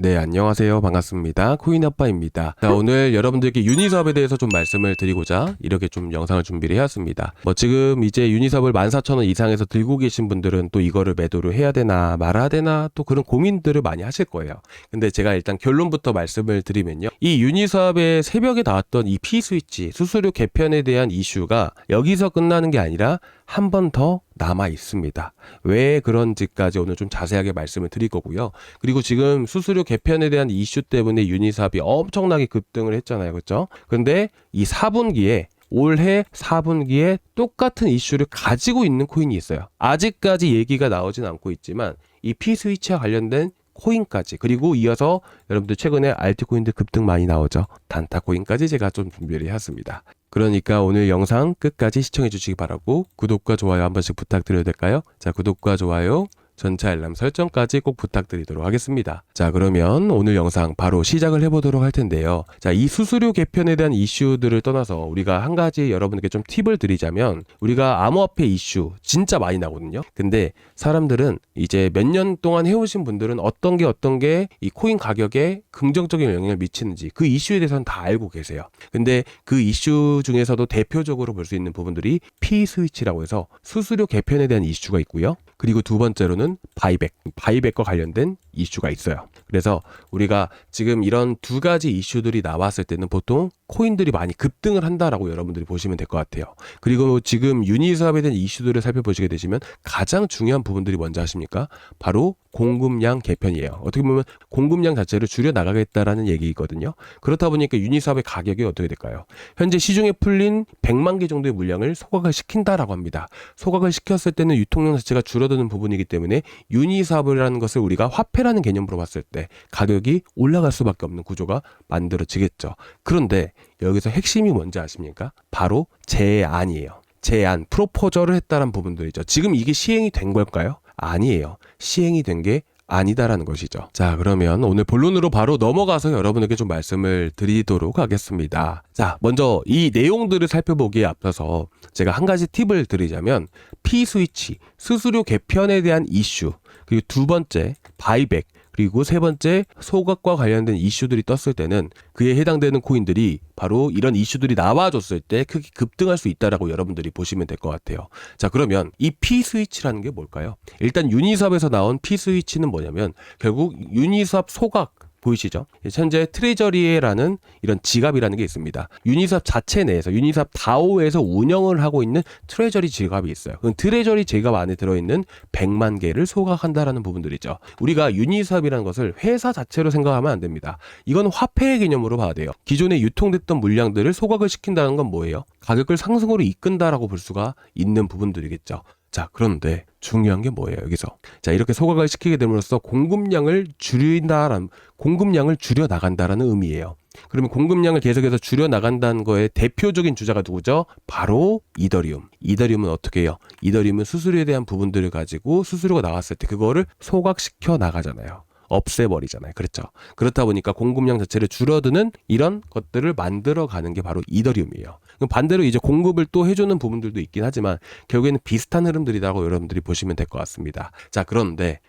네, 안녕하세요. 반갑습니다. 코인아빠입니다. 자, 오늘 여러분들께 유니사업에 대해서 좀 말씀을 드리고자 이렇게 좀 영상을 준비를 해왔습니다. 지금 이제 유니사업을 14,000원 이상에서 들고 계신 분들은 또 이거를 매도를 해야 되나 말아야 되나 또 그런 고민들을 많이 하실 거예요. 근데 제가 일단 결론부터 말씀을 드리면요. 이 유니사업의 새벽에 나왔던 이 P스위치 수수료 개편에 대한 이슈가 여기서 끝나는 게 아니라 한 번 더 남아 있습니다. 왜 그런지까지 오늘 좀 자세하게 말씀을 드릴 거고요. 그리고 지금 수수료 개편에 대한 이슈 때문에 유니사업이 엄청나게 급등을 했잖아요. 그렇죠? 근데 이 4분기에 올해 4분기에 똑같은 이슈를 가지고 있는 코인이 있어요. 아직까지 얘기가 나오진 않고 있지만 이 P스위치와 관련된 코인까지, 그리고 이어서 여러분들 최근에 알트코인들 급등 많이 나오죠. 단타코인까지 제가 좀 준비를 해왔습니다. 그러니까 오늘 영상 끝까지 시청해 주시기 바라고 구독과 좋아요 한 번씩 부탁드려도 될까요? 자, 구독과 좋아요, 전체 알람 설정까지 꼭 부탁드리도록 하겠습니다. 자, 그러면 오늘 영상 바로 시작을 해보도록 할 텐데요. 자, 이 수수료 개편에 대한 이슈들을 떠나서 우리가 한 가지 여러분에게 좀 팁을 드리자면, 우리가 암호화폐 이슈 진짜 많이 나거든요. 근데 사람들은 이제 몇 년 동안 해오신 분들은 어떤 게 이 코인 가격에 긍정적인 영향을 미치는지 그 이슈에 대해서는 다 알고 계세요. 근데 그 이슈 중에서도 대표적으로 볼 수 있는 부분들이 P스위치라고 해서 수수료 개편에 대한 이슈가 있고요. 그리고 두 번째로는 바이백과 관련된 이슈가 있어요. 그래서 우리가 지금 이런 두 가지 이슈들이 나왔을 때는 보통 코인들이 많이 급등을 한다라고 여러분들이 보시면 될 것 같아요. 그리고 지금 유니사업에 대한 이슈들을 살펴보시게 되시면 가장 중요한 부분들이 뭔지 아십니까? 바로 공급량 개편이에요. 어떻게 보면 공급량 자체를 줄여 나가겠다라는 얘기거든요. 그렇다 보니까 유니사업의 가격이 어떻게 될까요? 현재 시중에 풀린 100만 개 정도의 물량을 소각을 시킨다라고 합니다. 소각을 시켰을 때는 유통량 자체가 줄어드는 부분이기 때문에 유니사업이라는 것을 우리가 화폐라는 개념으로 봤을 때 가격이 올라갈 수밖에 없는 구조가 만들어지겠죠. 그런데 여기서 핵심이 뭔지 아십니까? 바로 제안이에요. 제안, 프로포저를 했다는 부분들이죠. 지금 이게 시행이 된 걸까요? 아니에요. 시행이 된 게 아니다라는 것이죠. 자, 그러면 오늘 본론으로 바로 넘어가서 여러분에게 좀 말씀을 드리도록 하겠습니다. 자, 먼저 이 내용들을 살펴보기에 앞서서 제가 한 가지 팁을 드리자면, P스위치, 수수료 개편에 대한 이슈, 그리고 두 번째 바이백, 그리고 세 번째 소각과 관련된 이슈들이 떴을 때는 그에 해당되는 코인들이 바로 이런 이슈들이 나와줬을 때 크게 급등할 수 있다라고 여러분들이 보시면 될 것 같아요. 자, 그러면 이 P스위치라는 게 뭘까요? 일단 유니사업에서 나온 P스위치는 뭐냐면 결국 유니사업 소각, 보이시죠? 현재 트레저리에라는 이런 지갑이라는 게 있습니다. 유니사업 자체 내에서, 유니사업 다오에서 운영을 하고 있는 트레저리 지갑이 있어요. 그 트레저리 지갑 안에 들어있는 100만 개를 소각한다라는 부분들이죠. 우리가 유니사업이라는 것을 회사 자체로 생각하면 안 됩니다. 이건 화폐의 개념으로 봐야 돼요. 기존에 유통됐던 물량들을 소각을 시킨다는 건 뭐예요? 가격을 상승으로 이끈다라고 볼 수가 있는 부분들이겠죠. 자, 그런데 중요한 게 뭐예요, 여기서? 자, 이렇게 소각을 시키게 됨으로써 공급량을 줄여 나간다라는 의미예요. 그러면 공급량을 계속해서 줄여 나간다는 거에 대표적인 주자가 누구죠? 바로 이더리움. 이더리움은 어떻게 해요? 이더리움은 수수료에 대한 부분들을 가지고 수수료가 나왔을 때 그거를 소각시켜 나가잖아요. 없애버리잖아요. 그렇죠? 그렇다 보니까 공급량 자체를 줄어드는 이런 것들을 만들어가는 게 바로 이더리움이에요. 그럼 반대로 이제 공급을 또 해주는 부분들도 있긴 하지만 결국에는 비슷한 흐름들이라고 여러분들이 보시면 될 것 같습니다. 자, 그런데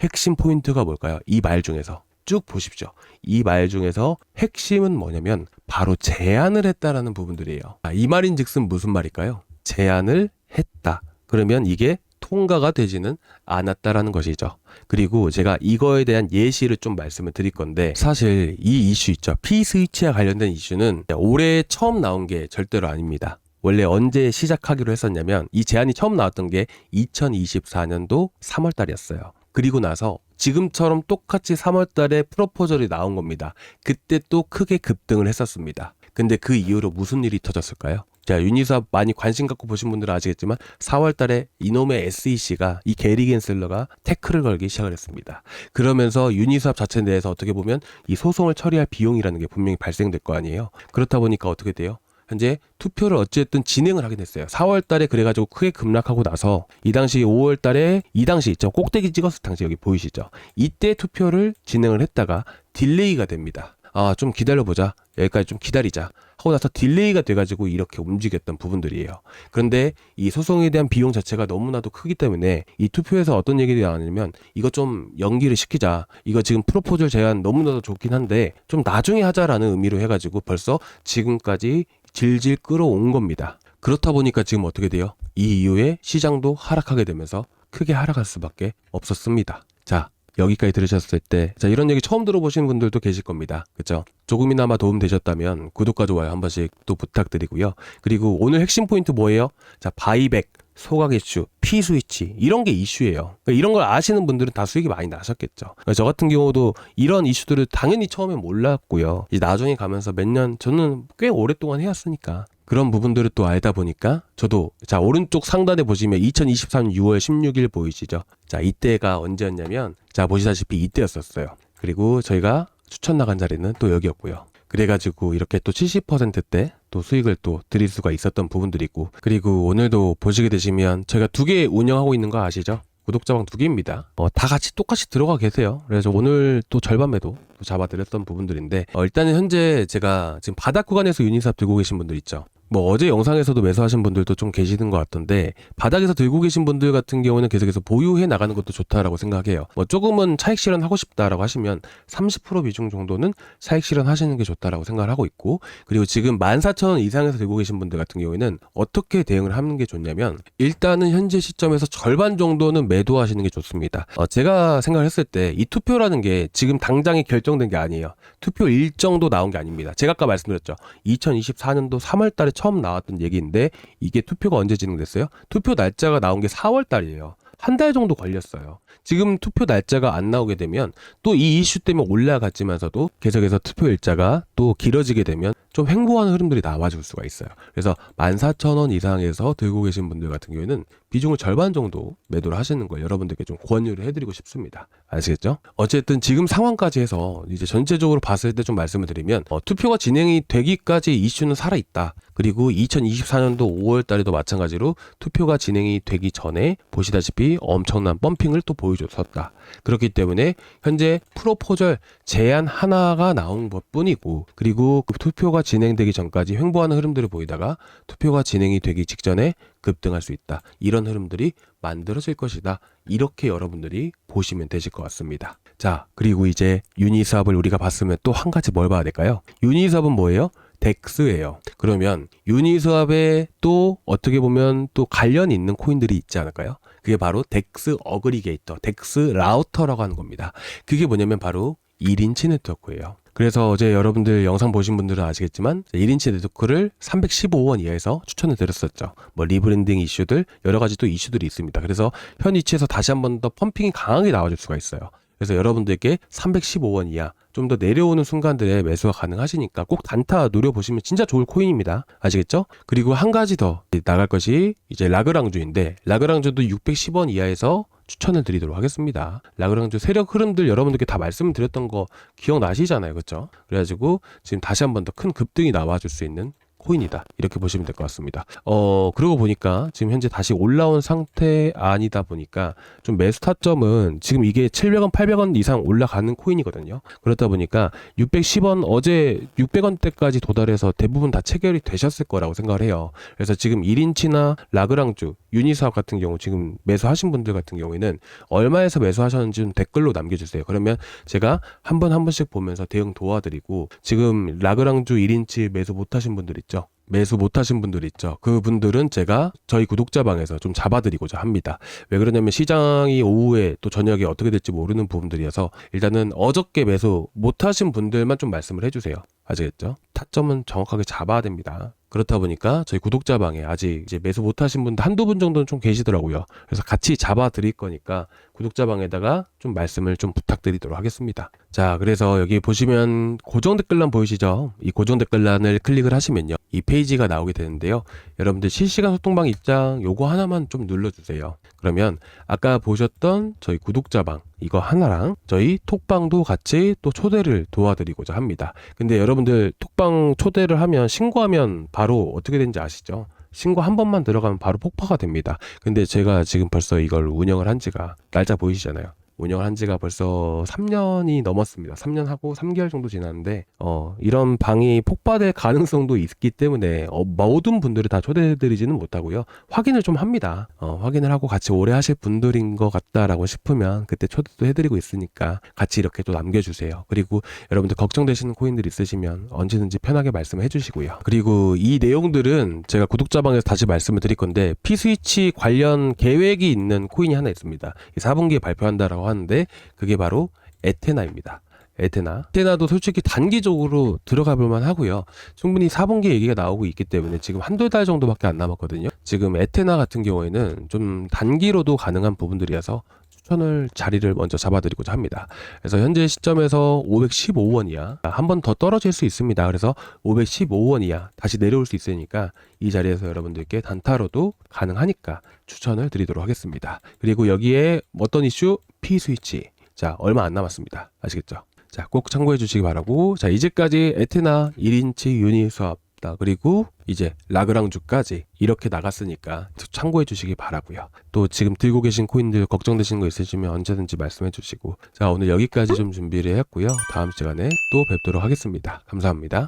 핵심 포인트가 뭘까요? 이 말 중에서 쭉 보십시오. 이 말 중에서 핵심은 뭐냐면 바로 제안을 했다라는 부분들이에요. 이 말인즉슨 무슨 말일까요? 제안을 했다. 그러면 이게 통과가 되지는 않았다라는 것이죠. 그리고 제가 이거에 대한 예시를 좀 말씀을 드릴 건데, 사실 이 이슈 있죠. P스위치와 관련된 이슈는 올해 처음 나온 게 절대로 아닙니다. 원래 언제 시작하기로 했었냐면 이 제안이 처음 나왔던 게 2024년도 3월 달이었어요. 그리고 나서 지금처럼 똑같이 3월 달에 프로포절이 나온 겁니다. 그때 또 크게 급등을 했었습니다. 근데 그 이후로 무슨 일이 터졌을까요? 자, 유니사업 많이 관심 갖고 보신 분들은 아시겠지만 4월 달에 이놈의 SEC가, 이 게리 겐슬러가 태클을 걸기 시작을 했습니다. 그러면서 유니사업 자체 내에서 어떻게 보면 이 소송을 처리할 비용이라는 게 분명히 발생될 거 아니에요. 그렇다 보니까 어떻게 돼요? 현재 투표를 어쨌든 진행을 하게 됐어요. 4월 달에 그래가지고 크게 급락하고 나서 이 당시 5월 달에 이 당시 있죠. 꼭대기 찍었을 당시 여기 보이시죠? 이때 투표를 진행을 했다가 딜레이가 됩니다. 아, 좀 기다려보자. 여기까지 좀 기다리자. 하고 나서 딜레이가 돼가지고 이렇게 움직였던 부분들이에요. 그런데 이 소송에 대한 비용 자체가 너무나도 크기 때문에 이 투표에서 어떤 얘기들이 나왔냐면 이거 좀 연기를 시키자. 이거 지금 프로포절 제안 너무나도 좋긴 한데 좀 나중에 하자라는 의미로 해가지고 벌써 지금까지 질질 끌어온 겁니다. 그렇다 보니까 지금 어떻게 돼요? 이 이후에 시장도 하락하게 되면서 크게 하락할 수밖에 없었습니다. 자, 여기까지 들으셨을 때, 자, 이런 얘기 처음 들어보시는 분들도 계실 겁니다. 그쵸? 조금이나마 도움 되셨다면 구독과 좋아요 한 번씩 또 부탁드리고요. 그리고 오늘 핵심 포인트 뭐예요? 자, 바이백, 소각 이슈, 피 스위치 이런 게 이슈예요. 그러니까 이런 걸 아시는 분들은 다 수익이 많이 나셨겠죠. 그러니까 저 같은 경우도 이런 이슈들을 당연히 처음에 몰랐고요. 이제 나중에 가면서 몇 년, 저는 꽤 오랫동안 해왔으니까 그런 부분들을 또 알다 보니까 저도, 자, 오른쪽 상단에 보시면 2023년 6월 16일 보이시죠? 자, 이때가 언제였냐면, 자, 보시다시피 이때였었어요. 그리고 저희가 추천 나간 자리는 또 여기였고요. 그래가지고 이렇게 또 70%대 또 수익을 또 드릴 수가 있었던 부분들이 있고, 그리고 오늘도 보시게 되시면 저희가 2개 운영하고 있는 거 아시죠? 구독자방 2개입니다. 다 같이 똑같이 들어가 계세요. 그래서 오늘 또 절반 매도 또 잡아드렸던 부분들인데, 일단은 현재 제가 지금 바닥 구간에서 유니삽 들고 계신 분들 있죠. 뭐 어제 영상에서도 매수하신 분들도 좀 계시는 것 같던데, 바닥에서 들고 계신 분들 같은 경우는 계속해서 보유해 나가는 것도 좋다라고 생각해요. 뭐 조금은 차익 실현하고 싶다라고 하시면 30% 비중 정도는 차익 실현하시는 게 좋다라고 생각을 하고 있고, 그리고 지금 14,000원 이상에서 들고 계신 분들 같은 경우에는 어떻게 대응을 하는 게 좋냐면, 일단은 현재 시점에서 절반 정도는 매도하시는 게 좋습니다. 제가 생각을 했을 때 이 투표라는 게 지금 당장에 결정된 게 아니에요. 투표 일정도 나온 게 아닙니다. 제가 아까 말씀드렸죠. 2024년도 3월 달에 처음 나왔던 얘기인데, 이게 투표가 언제 진행됐어요? 투표 날짜가 나온 게 4월 달이에요. 한 달 정도 걸렸어요. 지금 투표 날짜가 안 나오게 되면 또 이 이슈 때문에 올라갔지만서도 계속해서 투표 일자가 또 길어지게 되면 좀 횡보하는 흐름들이 나와줄 수가 있어요. 그래서 14,000원 이상에서 들고 계신 분들 같은 경우에는 비중을 절반 정도 매도를 하시는 걸 여러분들께 좀 권유를 해드리고 싶습니다. 아시겠죠? 어쨌든 지금 상황까지 해서 이제 전체적으로 봤을 때 좀 말씀을 드리면, 투표가 진행이 되기까지 이슈는 살아있다. 그리고 2024년도 5월 달에도 마찬가지로 투표가 진행이 되기 전에 보시다시피 엄청난 펌핑을 또 보여줬었다. 그렇기 때문에 현재 프로포절 제안 하나가 나온 것 뿐이고, 그리고 그 투표가 진행되기 전까지 횡보하는 흐름들을 보이다가 투표가 진행이 되기 직전에 급등할 수 있다. 이런 흐름들이 만들어질 것이다. 이렇게 여러분들이 보시면 되실 것 같습니다. 자, 그리고 이제 유니스왑을 우리가 봤으면 또 한 가지 뭘 봐야 될까요? 유니스왑은 뭐예요? 덱스예요. 그러면 유니스왑에 또 어떻게 보면 또 관련이 있는 코인들이 있지 않을까요? 그게 바로 덱스 어그리게이터, 덱스 라우터라고 하는 겁니다. 그게 뭐냐면 바로 1인치 네트워크예요. 그래서 어제 여러분들 영상 보신 분들은 아시겠지만 1인치 네트워크를 315원 이하에서 추천을 드렸었죠. 뭐 리브랜딩 이슈들, 여러 가지 또 이슈들이 있습니다. 그래서 현 위치에서 다시 한 번 더 펌핑이 강하게 나와줄 수가 있어요. 그래서 여러분들께 315원 이하 좀 더 내려오는 순간들에 매수가 가능하시니까 꼭 단타 노려보시면 진짜 좋을 코인입니다. 아시겠죠? 그리고 한 가지 더 나갈 것이 이제 라그랑주인데, 라그랑주도 610원 이하에서 추천을 드리도록 하겠습니다. 라그랑주 세력 흐름들 여러분들께 다 말씀을 드렸던 거 기억나시잖아요. 그렇죠? 그래가지고 지금 다시 한 번 더 큰 급등이 나와줄 수 있는 코인이다. 이렇게 보시면 될 것 같습니다. 그러고 보니까 지금 현재 다시 올라온 상태 아니다 보니까 좀 매수 타점은 지금 이게 700원, 800원 이상 올라가는 코인이거든요. 그렇다 보니까 610원, 어제 600원대까지 도달해서 대부분 다 체결이 되셨을 거라고 생각을 해요. 그래서 지금 1인치나 라그랑주, 유니스왑 같은 경우 지금 매수하신 분들 같은 경우에는 얼마에서 매수하셨는지 좀 댓글로 남겨주세요. 그러면 제가 한 번씩 보면서 대응 도와드리고, 지금 라그랑주 1인치 매수 못하신 분들 있죠? 매수 못하신 분들 있죠. 그분들은 제가 저희 구독자방에서 좀 잡아드리고자 합니다. 왜 그러냐면 시장이 오후에 또 저녁에 어떻게 될지 모르는 부분들이어서 일단은 어저께 매수 못하신 분들만 좀 말씀을 해주세요. 아시겠죠? 타점은 정확하게 잡아야 됩니다. 그렇다 보니까 저희 구독자방에 아직 이제 매수 못하신 분들 한두 분 정도는 좀 계시더라고요. 그래서 같이 잡아드릴 거니까 구독자방에다가 좀 말씀을 좀 부탁드리도록 하겠습니다. 자, 그래서 여기 보시면 고정 댓글란 보이시죠? 이 고정 댓글란을 클릭을 하시면요, 이 페이지가 나오게 되는데요. 여러분들 실시간 소통방 입장 요거 하나만 좀 눌러주세요. 그러면 아까 보셨던 저희 구독자방 이거 하나랑 저희 톡방도 같이 또 초대를 도와드리고자 합니다. 근데 여러분들 톡방 초대를 하면, 신고하면 바로 어떻게 되는지 아시죠? 신고 한 번만 들어가면 바로 폭파가 됩니다. 근데 제가 지금 벌써 이걸 운영을 한 지가, 날짜 보이시잖아요. 운영을 한 지가 벌써 3년이 넘었습니다. 3년 하고 3개월 정도 지났는데 이런 방이 폭파될 가능성도 있기 때문에 모든 분들을 다 초대해드리지는 못하고요. 확인을 좀 합니다. 확인을 하고 같이 오래 하실 분들인 것 같다라고 싶으면 그때 초대도 해드리고 있으니까 같이 이렇게 또 남겨주세요. 그리고 여러분들 걱정되시는 코인들 있으시면 언제든지 편하게 말씀해 주시고요. 그리고 이 내용들은 제가 구독자방에서 다시 말씀을 드릴 건데 P-스위치 관련 계획이 있는 코인이 하나 있습니다. 4분기에 발표한다라고 하는데 그게 바로 에테나입니다. 에테나도 솔직히 단기적으로 들어가 볼만 하고요. 충분히 4분기 얘기가 나오고 있기 때문에 지금 한두 달 정도밖에 안 남았거든요. 지금 에테나 같은 경우에는 좀 단기로도 가능한 부분들이어서 추천을 자리를 먼저 잡아드리고자 합니다. 그래서 현재 시점에서 515원 이하 한 번 더 떨어질 수 있습니다. 그래서 515원 이하 다시 내려올 수 있으니까 이 자리에서 여러분들께 단타로도 가능하니까 추천을 드리도록 하겠습니다. 그리고 여기에 어떤 이슈? P-스위치. 자, 얼마 안 남았습니다. 아시겠죠? 자, 꼭 참고해 주시기 바라고. 자, 이제까지 에테나 1인치 유니스왑 그리고 이제 라그랑주까지 이렇게 나갔으니까 참고해 주시기 바라고요. 또 지금 들고 계신 코인들 걱정되시는 거 있으시면 언제든지 말씀해 주시고. 자, 오늘 여기까지 좀 준비를 했고요. 다음 시간에 또 뵙도록 하겠습니다. 감사합니다.